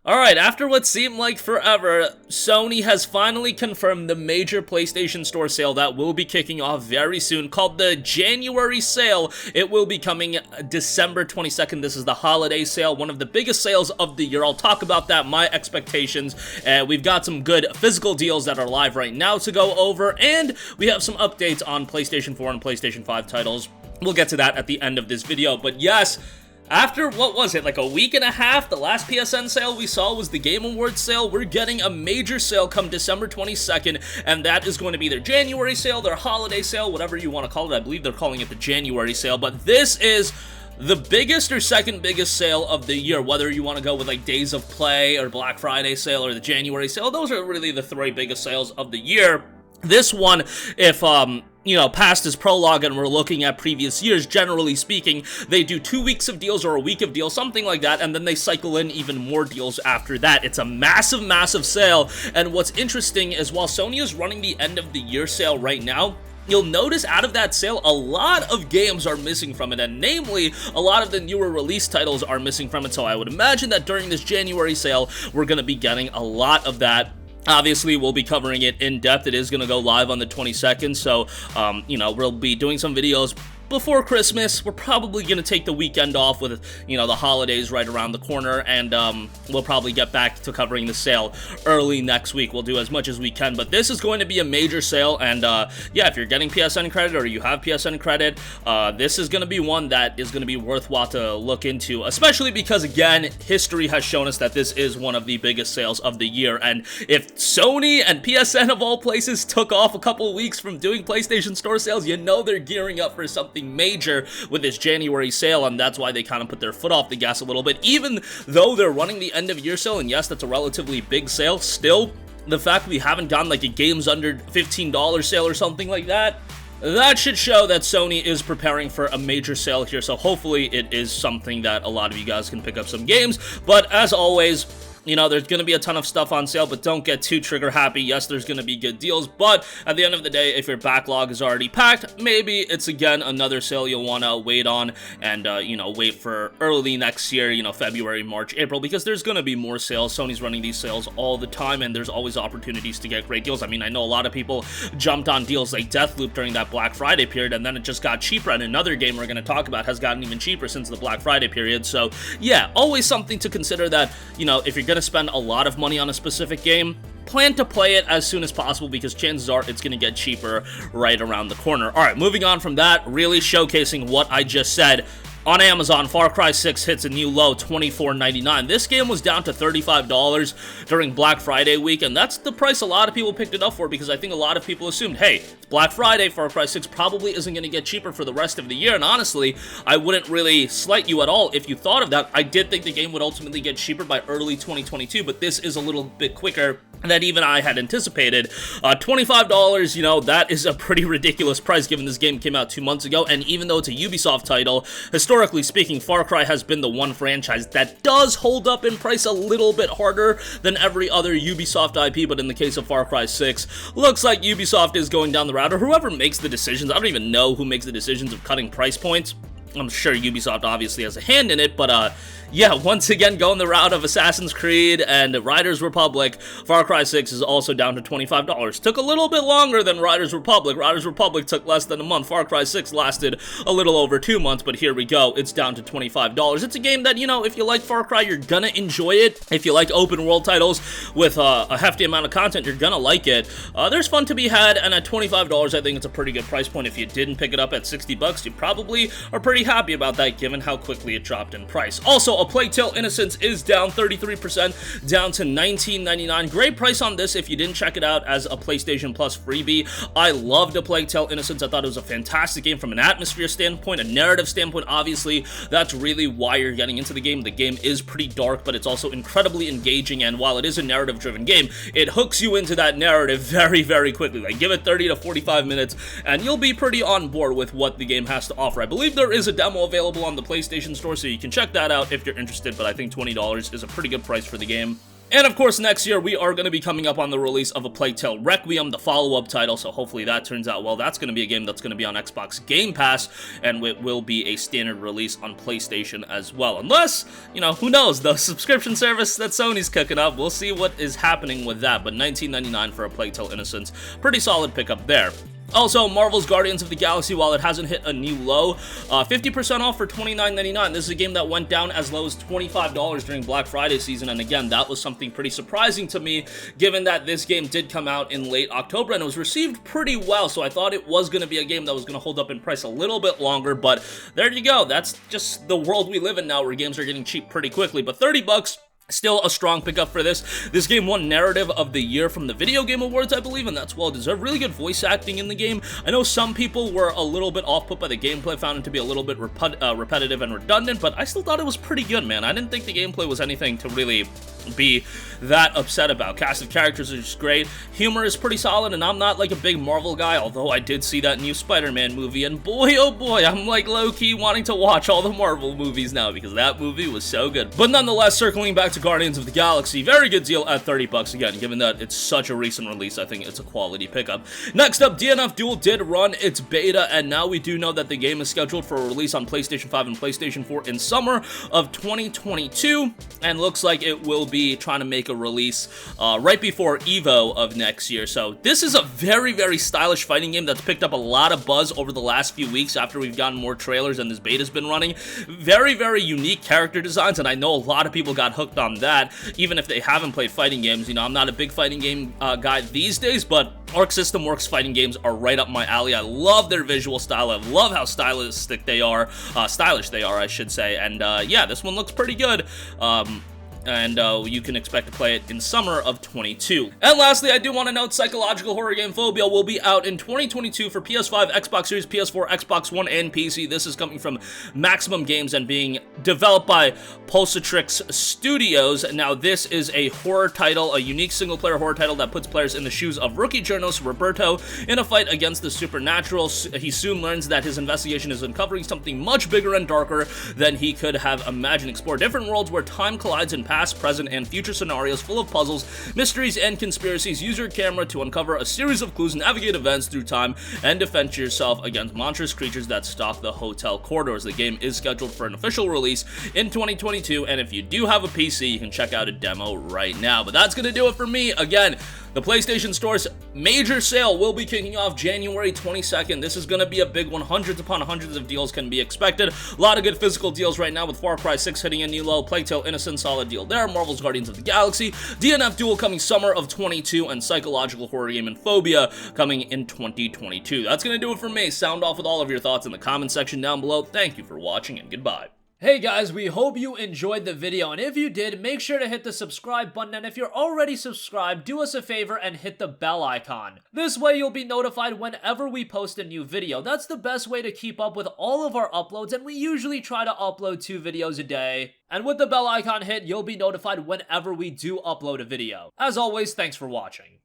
Alright, after what seemed like forever, Sony has finally confirmed the major PlayStation Store sale that will be kicking off very soon, called the January sale. It will be coming December 22nd. This is the holiday sale, one of the biggest sales of the year. I'll talk about that, my expectations. We've got some good physical deals that are live right now to go over, and we have some updates on PlayStation 4 and PlayStation 5 titles. We'll get to that at the end of this video, but yes, after, what was it, like a week and a half, the last PSN sale we saw was the Game Awards sale. We're getting a major sale come December 22nd, and that is going to be their January sale, their holiday sale, whatever you want to call it. I believe they're calling it the January sale, but this is the biggest or second biggest sale of the year, whether you want to go with like Days of Play or Black Friday sale or the January sale. Those are really the three biggest sales of the year. This one, if, past is prologue and we're looking at previous years, generally speaking, they do 2 weeks of deals or a week of deals, something like that, and then they cycle in even more deals after that. It's a massive, massive sale, and what's interesting is while Sony is running the end of the year sale right now, you'll notice out of that sale, a lot of games are missing from it, and namely, a lot of the newer release titles are missing from it, so I would imagine that during this January sale, we're going to be getting a lot of that. Obviously, we'll be covering it in depth. It is going to go live on the 22nd, so, we'll be doing some videos before Christmas. We're probably going to take the weekend off with, the holidays right around the corner, and we'll probably get back to covering the sale early next week. We'll do as much as we can, but this is going to be a major sale, and yeah, if you're getting PSN credit or you have PSN credit, this is going to be one that is going to be worthwhile to look into, especially because, again, history has shown us that this is one of the biggest sales of the year, and if Sony and PSN of all places took off a couple weeks from doing PlayStation Store sales, they're gearing up for something major with this January sale, and that's why they kind of put their foot off the gas a little bit. Even though they're running the end of year sale, and yes, that's a relatively big sale, still, the fact we haven't gotten like a games under $15 sale or something like that, that should show that Sony is preparing for a major sale here, so hopefully it is something that a lot of you guys can pick up some games. But as always, there's going to be a ton of stuff on sale, but don't get too trigger happy. Yes, there's going to be good deals, but at the end of the day, if your backlog is already packed, maybe it's, again, another sale you'll want to wait on and, wait for early next year, February, March, April, because there's going to be more sales. Sony's running these sales all the time, and there's always opportunities to get great deals. I mean, I know a lot of people jumped on deals like Deathloop during that Black Friday period, and then it just got cheaper, and another game we're going to talk about has gotten even cheaper since the Black Friday period. So, yeah, always something to consider that, if you're going to spend a lot of money on a specific game, plan to play it as soon as possible, because chances are it's going to get cheaper right around the corner. Alright, moving on from that, really showcasing what I just said. On Amazon, Far Cry 6 hits a new low, $24.99. This game was down to $35 during Black Friday week, and that's the price a lot of people picked it up for, because I think a lot of people assumed, hey, it's Black Friday, Far Cry 6 probably isn't going to get cheaper for the rest of the year, and honestly, I wouldn't really slight you at all if you thought of that. I did think the game would ultimately get cheaper by early 2022, but this is a little bit quicker than even I had anticipated. $25, that is a pretty ridiculous price given this game came out 2 months ago, and even though it's a Ubisoft title, historically speaking, Far Cry has been the one franchise that does hold up in price a little bit harder than every other Ubisoft IP, but in the case of Far Cry 6, looks like Ubisoft is going down the route, or whoever makes the decisions. I don't even know who makes the decisions of cutting price points. I'm sure Ubisoft obviously has a hand in it, but yeah, once again, going the route of Assassin's Creed and Riders Republic, Far Cry 6 is also down to $25. Took a little bit longer than Riders Republic. Riders Republic took less than a month. Far Cry 6 lasted a little over 2 months, but here we go. It's down to $25. It's a game that, if you like Far Cry, you're gonna enjoy it. If you like open world titles with a hefty amount of content, you're gonna like it. There's fun to be had, and at $25, I think it's a pretty good price point. If you didn't pick it up at $60, you probably are pretty happy about that given how quickly it dropped in price. Also, A Plague Tale Innocence is down 33%, down to $19.99. Great price on this if you didn't check it out as a PlayStation Plus freebie. I loved A Plague Tale Innocence. I thought it was a fantastic game from an atmosphere standpoint, a narrative standpoint. Obviously, that's really why you're getting into the game. The game is pretty dark, but it's also incredibly engaging, and while it is a narrative-driven game, it hooks you into that narrative very, very quickly. Like, give it 30 to 45 minutes, and you'll be pretty on board with what the game has to offer. I believe there is a demo available on the PlayStation Store, so you can check that out if you're interested, but I think $20 is a pretty good price for the game. And of course, next year we are going to be coming up on the release of A Plague Tale Requiem, the follow-up title, so hopefully that turns out well. That's going to be a game that's going to be on Xbox Game Pass, and it will be a standard release on PlayStation as well. Unless, you know, who knows, the subscription service that Sony's cooking up, we'll see what is happening with that, but $19.99 for A Plague Tale Innocence, pretty solid pickup there. Also, Marvel's Guardians of the Galaxy, while it hasn't hit a new low, 50% off for $29.99. This is a game that went down as low as $25 during Black Friday season, and again, that was something pretty surprising to me, given that this game did come out in late October, and it was received pretty well, so I thought it was going to be a game that was going to hold up in price a little bit longer, but there you go. That's just the world we live in now, where games are getting cheap pretty quickly, but $30... still a strong pickup for this. This game won Narrative of the Year from the Video Game Awards, I believe, and that's well deserved. Really good voice acting in the game. I know some people were a little bit off-put by the gameplay, found it to be a little bit repetitive and redundant, but I still thought it was pretty good, man. I didn't think the gameplay was anything to really be that upset about. Cast of characters is just great. Humor is pretty solid, and I'm not like a big Marvel guy, although I did see that new Spider-Man movie, and boy, oh boy, I'm like low-key wanting to watch all the Marvel movies now, because that movie was so good. But nonetheless, circling back to Guardians of the Galaxy, very good deal at $30 again, given that it's such a recent release. I think it's a quality pickup. Next up, DNF Duel did run its beta, and now we do know that the game is scheduled for a release on PlayStation 5 and PlayStation 4 in summer of 2022, and looks like it will be trying to make a release right before EVO of next year. So this is a very, very stylish fighting game that's picked up a lot of buzz over the last few weeks after we've gotten more trailers and this beta's been running. Very, very unique character designs, and I know a lot of people got hooked on that, even if they haven't played fighting games. You know, I'm not a big fighting game guy these days, but Arc System Works fighting games are right up my alley. I love their visual style. I love how stylistic they are, stylish they are, I should say, and yeah, this one looks pretty good. And you can expect to play it in summer of 22. And lastly, I do want to note psychological horror game Fobia will be out in 2022 for PS5, Xbox Series, PS4, Xbox One, and PC. This is coming from Maximum Games and being developed by Pulsatrix Studios. Now, this is a horror title, a unique single-player horror title that puts players in the shoes of rookie journalist Roberto in a fight against the supernatural. He soon learns that his investigation is uncovering something much bigger and darker than he could have imagined. Explore different worlds where time collides in past, present, and future scenarios full of puzzles, mysteries, and conspiracies. Use your camera to uncover a series of clues, navigate events through time, and defend yourself against monstrous creatures that stalk the hotel corridors. The game is scheduled for an official release in 2022, and if you do have a PC, you can check out a demo right now. But that's gonna do it for me. Again, the PlayStation Store's major sale will be kicking off January 22nd. This is going to be a big one. Hundreds upon hundreds of deals can be expected. A lot of good physical deals right now with Far Cry 6 hitting a new low, Plague Tale Innocence, solid deal there, Marvel's Guardians of the Galaxy, DNF Duel coming summer of 22, and psychological horror game and Phobia coming in 2022. That's going to do it for me. Sound off with all of your thoughts in the comment section down below. Thank you for watching, and goodbye. Hey guys, we hope you enjoyed the video, and if you did, make sure to hit the subscribe button, and if you're already subscribed, do us a favor and hit the bell icon. This way you'll be notified whenever we post a new video. That's the best way to keep up with all of our uploads, and we usually try to upload 2 videos a day. And with the bell icon hit, you'll be notified whenever we do upload a video. As always, thanks for watching.